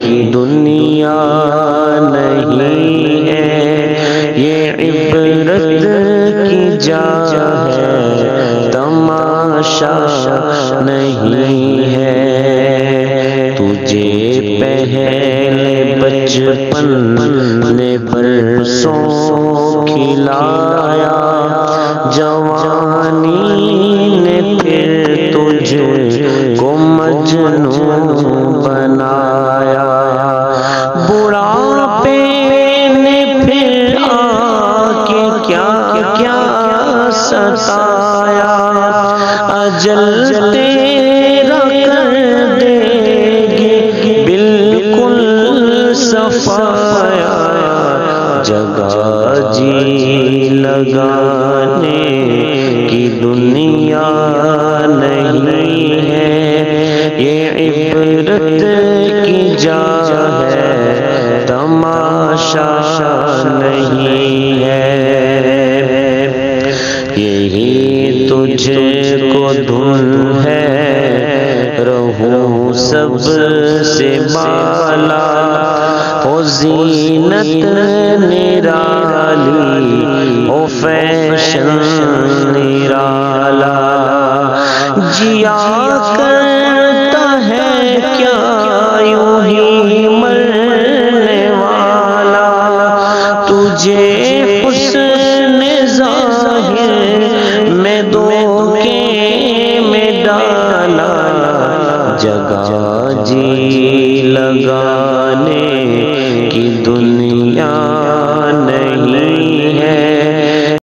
دنیا نہیں ہے، یہ عبرت کی جا ہے، تماشا نہیں ہے۔ تجھے پہلے بچپن نے برسوں کھلایا، جوانی نے پھر تجھ کو مجنون بنایا، بڑھاپے نے پھر آ کے کیا کیا ستایا، اجل تیرا کر دے گی بالکل صفایا، جگہ جی لگانے کی دنیا نہیں ہے، یہ عبرت کی جا ہے، تماشا نہیں ہے۔ یہی تجھ کو دھن ہے، رہوں سب سے بالا، او زینت نرالی، او فیشن نرالا، جیا کرتا ہے کیا یوں ہی مرنے والا، تجھے حسن ظاہر میں دھوکے میں ڈالا، جگہ جی